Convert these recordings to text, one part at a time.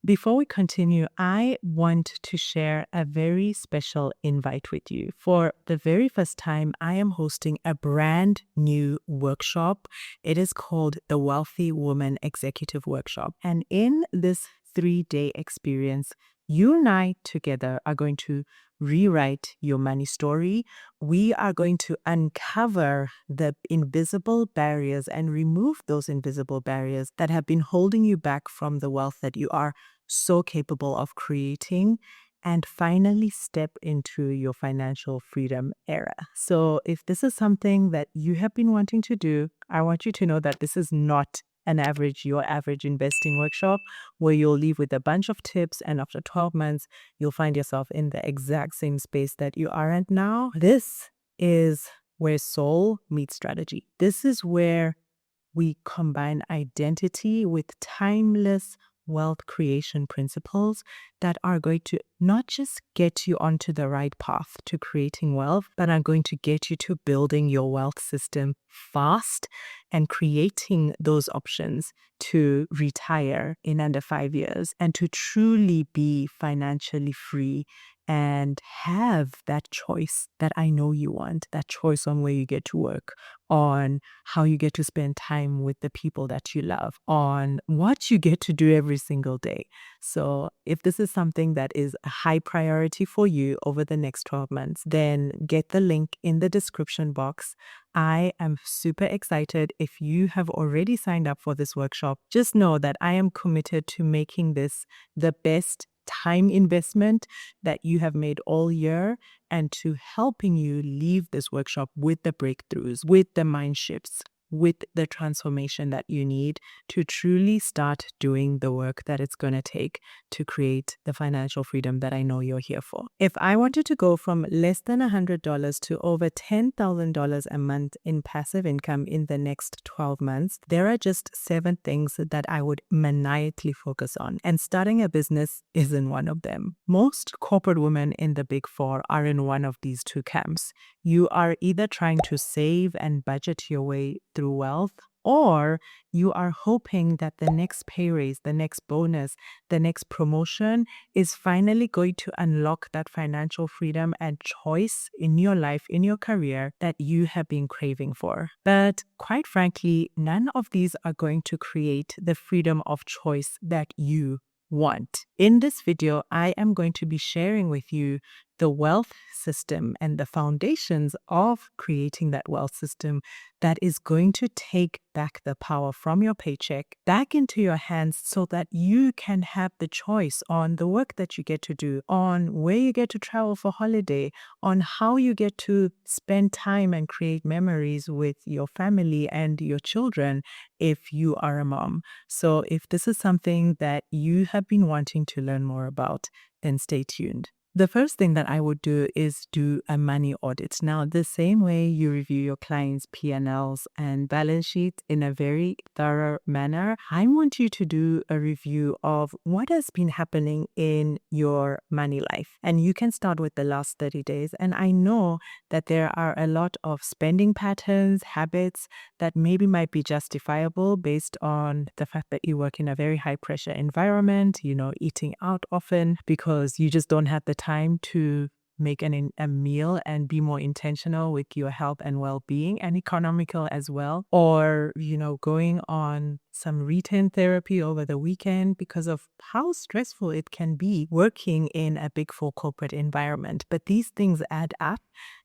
Before we continue, I want to share a very special invite with you. For the very first time, I am hosting a brand new workshop. It is called the Wealthy Woman Executive Workshop. And in this 3-day experience, you and I together are going to rewrite your money story. We are going to uncover the invisible barriers and remove those invisible barriers that have been holding you back from the wealth that you are so capable of creating, and finally step into your financial freedom era. So, if this is something that you have been wanting to do, I want you to know that this is not your average investing workshop where you'll leave with a bunch of tips and after 12 months, you'll find yourself in the exact same space that you are at now. This is where soul meets strategy. This is where we combine identity with timeless wealth creation principles that are going to not just get you onto the right path to creating wealth, but are going to get you to building your wealth system fast and creating those options to retire in under 5 years and to truly be financially free and have that choice that I know you want, that choice on where you get to work, on how you get to spend time with the people that you love, on what you get to do every single day. So if this is something that is a high priority for you over the next 12 months, then get the link in the description box. I am super excited. If you have already signed up for this workshop, just know that I am committed to making this the best time investment that you have made all year, and to helping you leave this workshop with the breakthroughs, with the mind shifts, with the transformation that you need to truly start doing the work that it's going to take to create the financial freedom that I know you're here for. If I wanted to go from less than $100 to over $10,000 a month in passive income in the next 12 months, there are just 7 things that I would maniacally focus on. And starting a business isn't one of them. Most corporate women in the Big Four are in one of these 2 camps. You are either trying to save and budget your way through wealth, or you are hoping that the next pay raise, the next bonus, the next promotion is finally going to unlock that financial freedom and choice in your life, in your career that you have been craving for. But quite frankly, none of these are going to create the freedom of choice that you want. In this video, I am going to be sharing with you the wealth system and the foundations of creating that wealth system that is going to take back the power from your paycheck back into your hands so that you can have the choice on the work that you get to do, on where you get to travel for holiday, on how you get to spend time and create memories with your family and your children if you are a mom. So if this is something that you have been wanting to learn more about, then stay tuned. The first thing that I would do is do a money audit. Now, the same way you review your clients' P&Ls and balance sheets in a very thorough manner, I want you to do a review of what has been happening in your money life. And you can start with the last 30 days. And I know that there are a lot of spending patterns, habits that maybe might be justifiable based on the fact that you work in a very high pressure environment, eating out often because you just don't have the time to make a meal and be more intentional with your health and well-being, and economical as well. Or, going on some return therapy over the weekend because of how stressful it can be working in a Big Four corporate environment. But these things add up,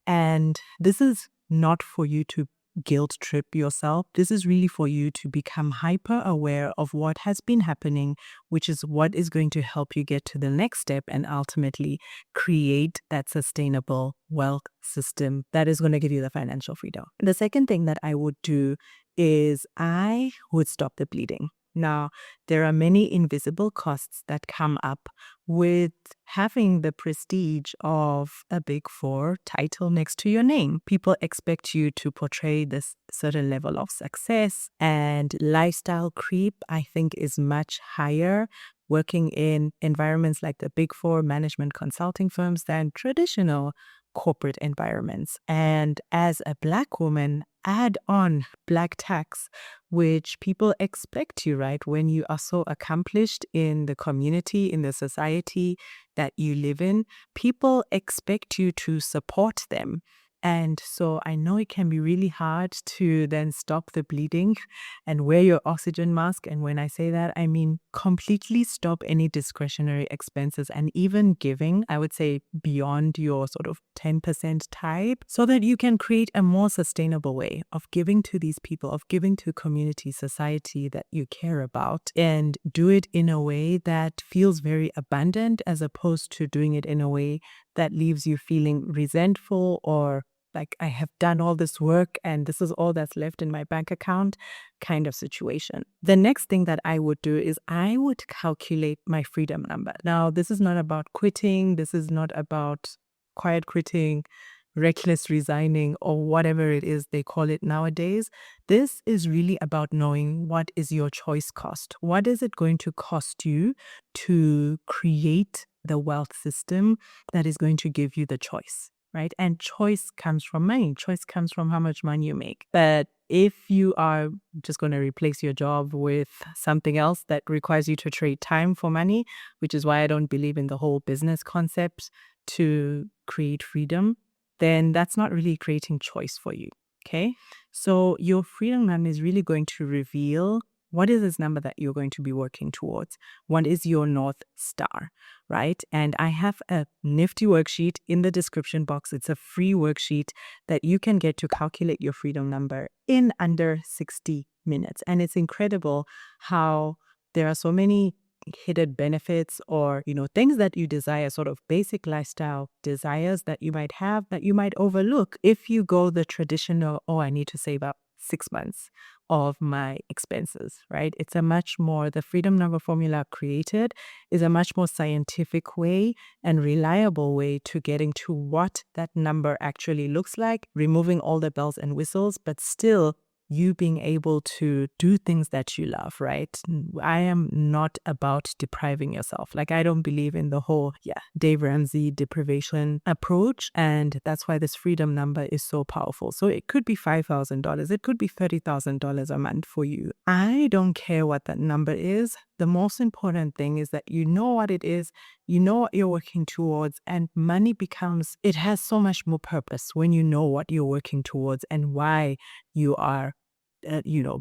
and this is not for you to guilt trip yourself. This is really for you to become hyper aware of what has been happening, which is what is going to help you get to the next step and ultimately create that sustainable wealth system that is going to give you the financial freedom. The second thing that I would do is I would stop the bleeding. Now, there are many invisible costs that come up with having the prestige of a Big Four title next to your name. People expect you to portray this certain level of success, and lifestyle creep, I think, is much higher working in environments like the Big Four management consulting firms than traditional corporate environments. And as a Black woman, add on Black tax, which people expect you, right? When you are so accomplished in the community, in the society that you live in, people expect you to support them. And so I know it can be really hard to then stop the bleeding and wear your oxygen mask. And when I say that, I mean completely stop any discretionary expenses and even giving, I would say beyond your sort of 10% type, so that you can create a more sustainable way of giving to these people, of giving to community, society that you care about, and do it in a way that feels very abundant as opposed to doing it in a way that leaves you feeling resentful or like I have done all this work and this is all that's left in my bank account kind of situation. The next thing that I would do is I would calculate my freedom number. Now, this is not about quitting. This is not about quiet quitting, reckless resigning, or whatever it is they call it nowadays. This is really about knowing what is your choice cost. What is it going to cost you to create the wealth system that is going to give you the choice? Right? And choice comes from money. Choice comes from how much money you make. But if you are just going to replace your job with something else that requires you to trade time for money, which is why I don't believe in the whole business concept to create freedom, then that's not really creating choice for you. Okay? So your freedom number is really going to reveal what is this number that you're going to be working towards? What is your North Star, right? And I have a nifty worksheet in the description box. It's a free worksheet that you can get to calculate your freedom number in under 60 minutes. And it's incredible how there are so many hidden benefits or, things that you desire, sort of basic lifestyle desires that you might have that you might overlook if you go the traditional, I need to save up 6 months of my expenses, right? It's a much more, the freedom number formula created is a much more scientific way and reliable way to getting to what that number actually looks like, removing all the bells and whistles, but still you being able to do things that you love, right? I am not about depriving yourself. Like, I don't believe in the whole, Dave Ramsey deprivation approach. And that's why this freedom number is so powerful. So it could be $5,000. It could be $30,000 a month for you. I don't care what that number is. The most important thing is that you know what it is, you know what you're working towards, and money it has so much more purpose when you know what you're working towards and why you are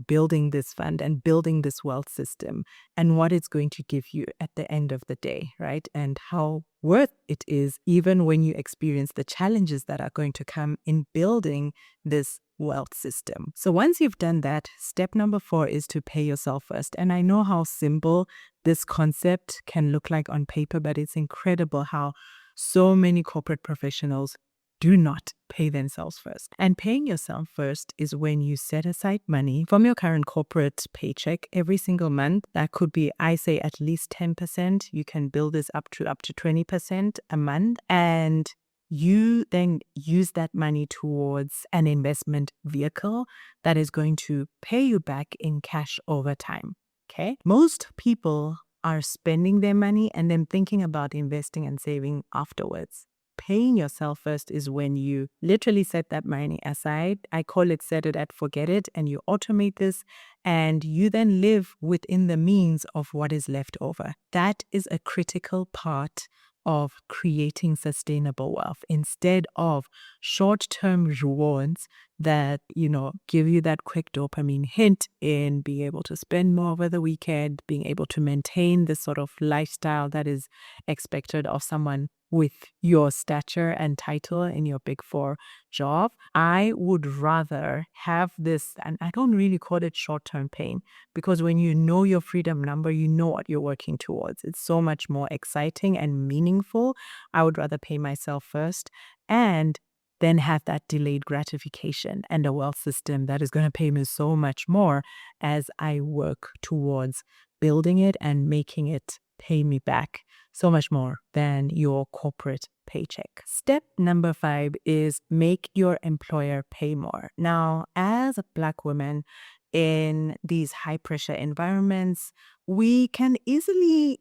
building this fund and building this wealth system and what it's going to give you at the end of the day, right? And how worth it is even when you experience the challenges that are going to come in building this wealth system. So once you've done that, step number 4 is to pay yourself first. And I know how simple this concept can look like on paper, but it's incredible how so many corporate professionals do not pay themselves first. And paying yourself first is when you set aside money from your current corporate paycheck every single month. That could be, I say, at least 10%. You can build this up to 20% a month. And you then use that money towards an investment vehicle that is going to pay you back in cash over time. Okay? Most people are spending their money and then thinking about investing and saving afterwards. Paying yourself first is when you literally set that money aside. I call it set it and forget it, and you automate this and you then live within the means of what is left over. That is a critical part of creating sustainable wealth instead of short-term rewards that, give you that quick dopamine hit in being able to spend more over the weekend, being able to maintain this sort of lifestyle that is expected of someone with your stature and title in your Big Four job. I would rather have this, and I don't really call it short-term pain, because when you know your freedom number, you know what you're working towards. It's so much more exciting and meaningful. I would rather pay myself first and then have that delayed gratification and a wealth system that is going to pay me so much more as I work towards building it and making it pay me back so much more than your corporate paycheck. Step number 5 is make your employer pay more. Now, as a Black woman in these high pressure environments, we can easily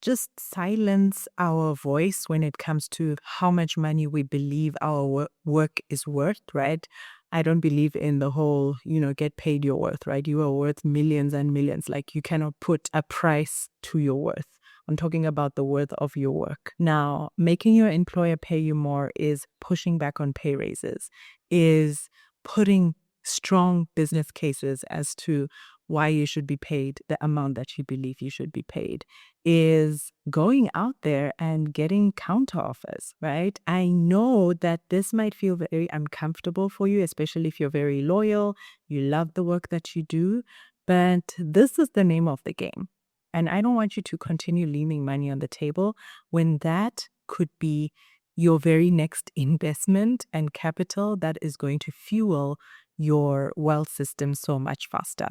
just silence our voice when it comes to how much money we believe our work is worth, right? I don't believe in the whole, get paid your worth, right? You are worth millions and millions. Like you cannot put a price to your worth. I'm talking about the worth of your work. Now, making your employer pay you more is pushing back on pay raises, is putting strong business cases as to why you should be paid the amount that you believe you should be paid, is going out there and getting counter offers, right? I know that this might feel very uncomfortable for you, especially if you're very loyal, you love the work that you do, but this is the name of the game. And I don't want you to continue leaving money on the table when that could be your very next investment and capital that is going to fuel your wealth system so much faster.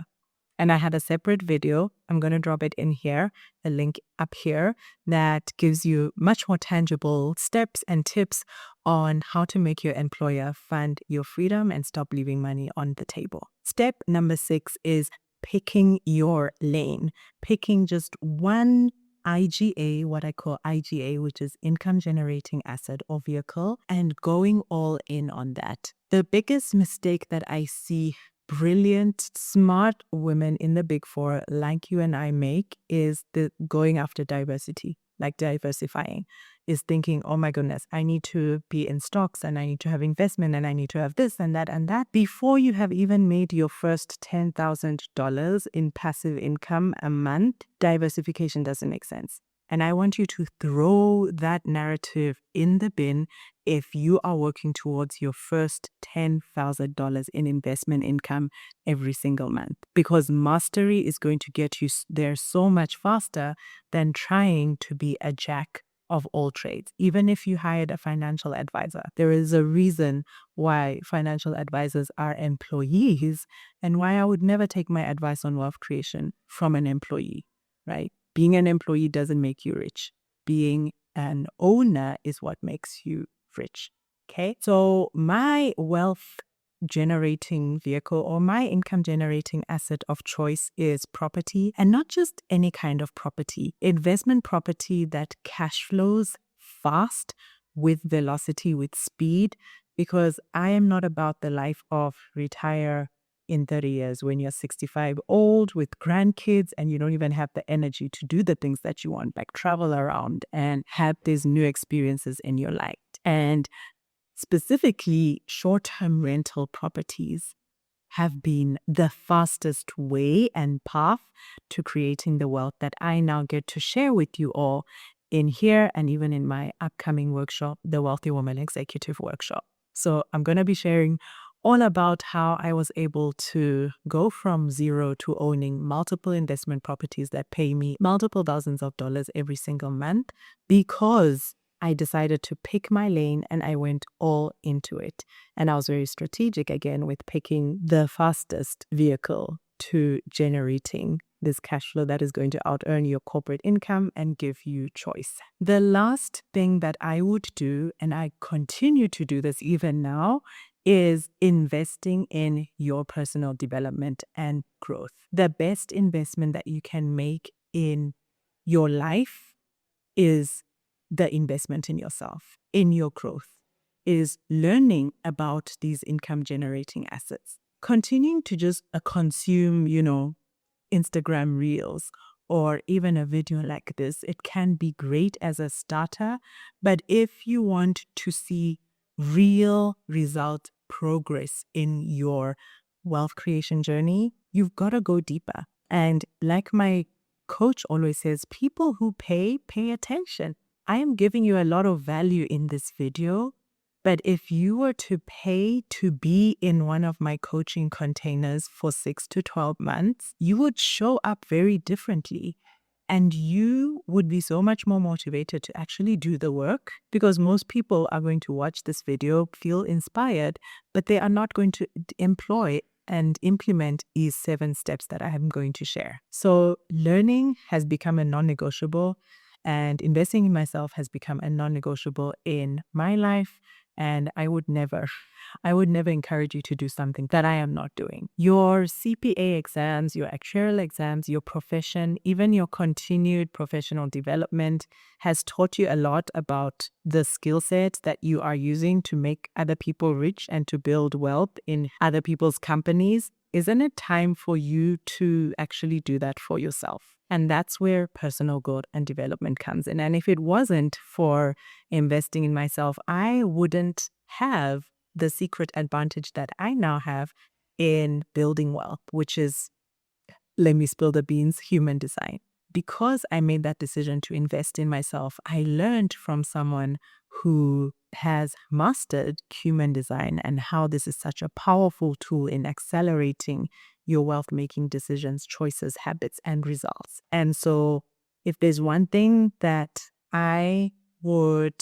And I had a separate video. I'm going to drop it in here, a link up here that gives you much more tangible steps and tips on how to make your employer fund your freedom and stop leaving money on the table. Step number 6 is picking your lane, picking just one IGA, what I call IGA, which is income generating asset or vehicle, and going all in on that. The biggest mistake that I see brilliant, smart women in the Big Four like you and I make is the going after diversity, like diversifying, is thinking, oh my goodness, I need to be in stocks and I need to have investment and I need to have this and that before you have even made your first $10,000 in passive income a month. Diversification doesn't make sense. And I want you to throw that narrative in the bin if you are working towards your first $10,000 in investment income every single month. Because mastery is going to get you there so much faster than trying to be a jack of all trades. Even if you hired a financial advisor, there is a reason why financial advisors are employees and why I would never take my advice on wealth creation from an employee, right? Being an employee doesn't make you rich. Being an owner is what makes you rich. Okay. So my wealth generating vehicle or my income generating asset of choice is property, and not just any kind of property, investment property that cash flows fast, with velocity, with speed, because I am not about the life of retire in 30 years when you're 65 old with grandkids and you don't even have the energy to do the things that you want, like travel around and have these new experiences in your life. And specifically, short-term rental properties have been the fastest way and path to creating the wealth that I now get to share with you all in here and even in my upcoming workshop, the Wealthy Woman Executive Workshop. So I'm going to be sharing all about how I was able to go from zero to owning multiple investment properties that pay me multiple thousands of dollars every single month, because I decided to pick my lane and I went all into it. And I was very strategic again with picking the fastest vehicle to generating this cash flow that is going to out earn your corporate income and give you choice. The last thing that I would do, and I continue to do this even now, is investing in your personal development and growth. The best investment that you can make in your life is the investment in yourself, in your growth, is learning about these income generating assets. Continuing to just consume, Instagram reels or even a video like this, it can be great as a starter. But if you want to see real result progress in your wealth creation journey, you've got to go deeper. And like my coach always says, people who pay attention. I am giving you a lot of value in this video, but if you were to pay to be in one of my coaching containers for 6 to 12 months, you would show up very differently. And you would be so much more motivated to actually do the work, because most people are going to watch this video, feel inspired, but they are not going to employ and implement these 7 steps that I am going to share. So learning has become a non-negotiable. And investing in myself has become a non-negotiable in my life. And I would never encourage you to do something that I am not doing. Your CPA exams, your actuarial exams, your profession, even your continued professional development has taught you a lot about the skill sets that you are using to make other people rich and to build wealth in other people's companies. Isn't it time for you to actually do that for yourself? And that's where personal growth and development comes in. And if it wasn't for investing in myself, I wouldn't have the secret advantage that I now have in building wealth, which is, let me spill the beans, human design. Because I made that decision to invest in myself, I learned from someone who has mastered human design and how this is such a powerful tool in accelerating your wealth making decisions, choices, habits, and results. And so, if there's one thing that I would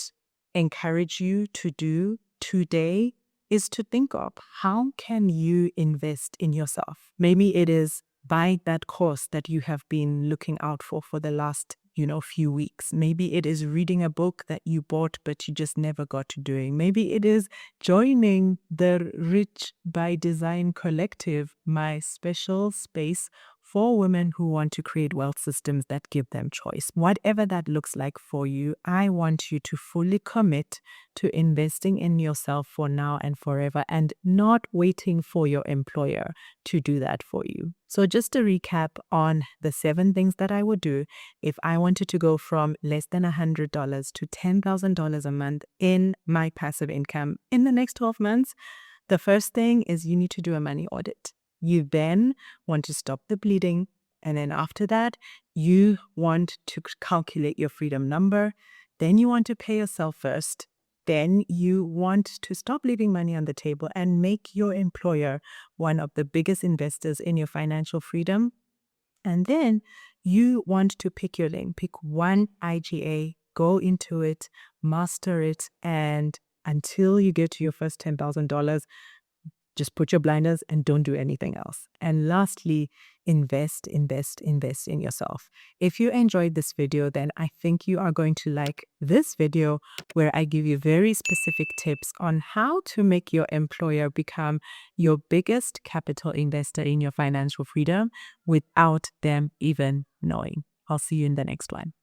encourage you to do today, is to think of how can you invest in yourself. Maybe it is buy that course that you have been looking out for the last, few weeks. Maybe it is reading a book that you bought but you just never got to doing. Maybe it is joining the Rich by Design Collective, my special space for women who want to create wealth systems that give them choice. Whatever that looks like for you, I want you to fully commit to investing in yourself for now and forever and not waiting for your employer to do that for you. So just to recap on the 7 things that I would do if I wanted to go from less than $100 to $10,000 a month in my passive income in the next 12 months. The first thing is you need to do a money audit. You then want to stop the bleeding. And then after that, you want to calculate your freedom number. Then you want to pay yourself first. Then you want to stop leaving money on the table and make your employer one of the biggest investors in your financial freedom. And then you want to pick your lane, pick one IGA, go into it, master it, and until you get to your first $10,000, just put your blinders and don't do anything else. And lastly, invest in yourself. If you enjoyed this video, then I think you are going to like this video where I give you very specific tips on how to make your employer become your biggest capital investor in your financial freedom without them even knowing. I'll see you in the next one.